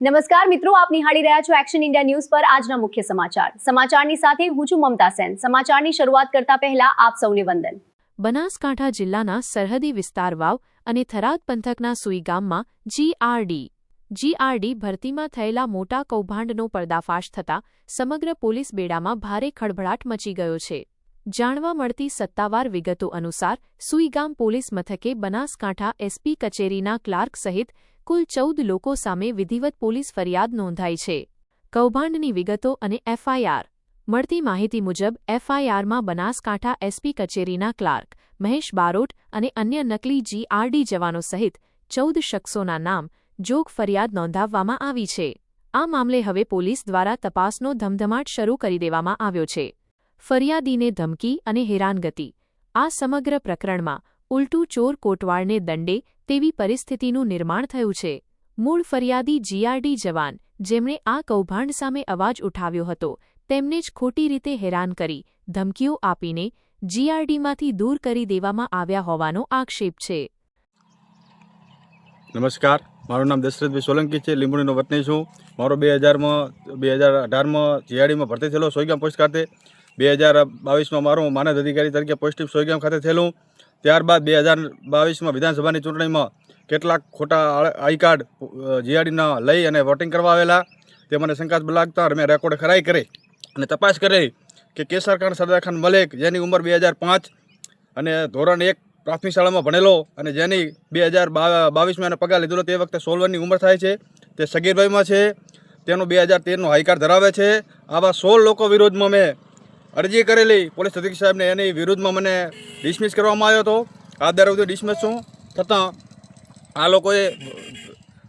નમસ્કાર મિત્રો, આપ નિહાળી રહ્યા છો એક્શન ઇન્ડિયા ન્યૂઝ પર આજના મુખ્ય સમાચારની સાથે હું છું મમતા સેન। સમાચારની શરૂઆત કરતા પહેલા આપ સૌને વંદન। બનાસકાંઠા જિલ્લાના સરહદી વિસ્તાર વાવ અને થરાદ પંથકના સુઈ ગામમાં જીઆરડી ભરતીમાં થયેલા મોટા કૌભાંડનો પર્દાફાશ થતાં સમગ્ર પોલીસ બેડામાં ભારે ખળભળાટ મચી ગયો છે। જાણવા મળતી સત્તાવાર વિગતો અનુસાર સુઈ ગામ પોલીસ મથકે બનાસકાંઠા એસપી કચેરીના ક્લાર્ક સહિત કુલ 14 લોકો સામે વિધિવત પોલીસ ફરિયાદ નોંધાઈ છે। કૌભાંડની વિગતો અને એફઆઈઆર મળતી માહિતી મુજબ એફઆઈઆરમાં બનાસકાંઠા એસપી કચેરીના ક્લાર્ક મહેશ બારોટ અને અન્ય નકલી જીઆરડી જવાનો સહિત 14 શખ્સોના નામ જોગ ફરિયાદ નોંધાવવામાં આવી છે। આ મામલે હવે પોલીસ દ્વારા તપાસનો ધમધમાટ શરૂ કરી દેવામાં આવ્યો છે। ફરિયાદીને ધમકી અને હેરાનગતિ આ સમગ્ર પ્રકરણમાં ઉલટું ચોર કોટવાળને દંડે તેવી પરિસ્થિતિનું નિર્માણ થયું છે। મૂળ ફરિયાદી જીઆરડી જવાન જેમણે આ કૌભાંડ સામે અવાજ ઉઠાવ્યો હતો તેમને જ ખોટી રીતે હેરાન કરી ધમકીઓ આપીને જીઆરડીમાંથી દૂર કરી દેવામાં આવ્યા હોવાનો આક્ષેપ છે। નમસ્કાર, મારું નામ દશરથભાઈ સોલંકી છે। લીંબડીનો વતની છું। મારો 2018માં જીઆરડીમાં ભરતી થયેલો સોઈગામ પોસ્ટ ખાતે। 2022માં મારું માનદ અધિકારી તરીકે પોસ્ટિંગ સોઈગામ ખાતે થયેલું। ત્યારબાદ 2022માં વિધાનસભાની ચૂંટણીમાં કેટલાક ખોટા આઈ કાર્ડ જીઆરડીના લઈ અને વોટિંગ કરવા આવેલા તે મને શંકાસ્પદ લાગતા મેં રેકોર્ડ ખરાઈ કરી અને તપાસ કરી કે કેસરખાન સરદારખાન મલેક જેની ઉંમર 2005 અને ધોરણ 1 પ્રાથમિક શાળામાં ભણેલો અને જેની 2022માં એને પગાર લીધેલો તે વખતે 16 વર્ષની ઉંમર થાય છે, તે સગીરભાઈમાં છે, તેનો 2013નો હાઈ કાર્ડ ધરાવે છે। આવા 16 લોકો વિરોધમાં મેં અરજી કરેલી પોલીસ અધિક્ષક સાહેબને, એની વિરુદ્ધમાં મને ડિસમિસ કરવામાં આવ્યો હતો। આ દર ડિસમિસ છું છતાં આ લોકોએ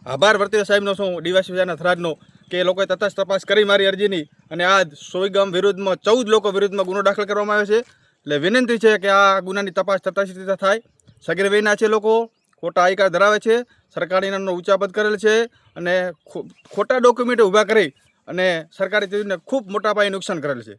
આભાર વર્તી સાહેબનો શું ડીવાયએસપીના થરાદનો કે એ લોકોએ તટસ્થ તપાસ કરી મારી અરજીની અને આ સોઈગામ વિરુદ્ધમાં 14 લોકો વિરુદ્ધમાં ગુનો દાખલ કરવામાં આવ્યો છે। એટલે વિનંતી છે કે આ ગુનાની તપાસ તટસ્થ થાય। સગીર વયના છે લોકો, ખોટા આઈ કાર્ડ ધરાવે છે, સરકારી નામનો ઉચ્ચાપદ કરેલ છે અને ખોટા ડોક્યુમેન્ટ ઊભા કરી અને સરકારી ચીજને ખૂબ મોટા પાયે નુકસાન કરેલ છે।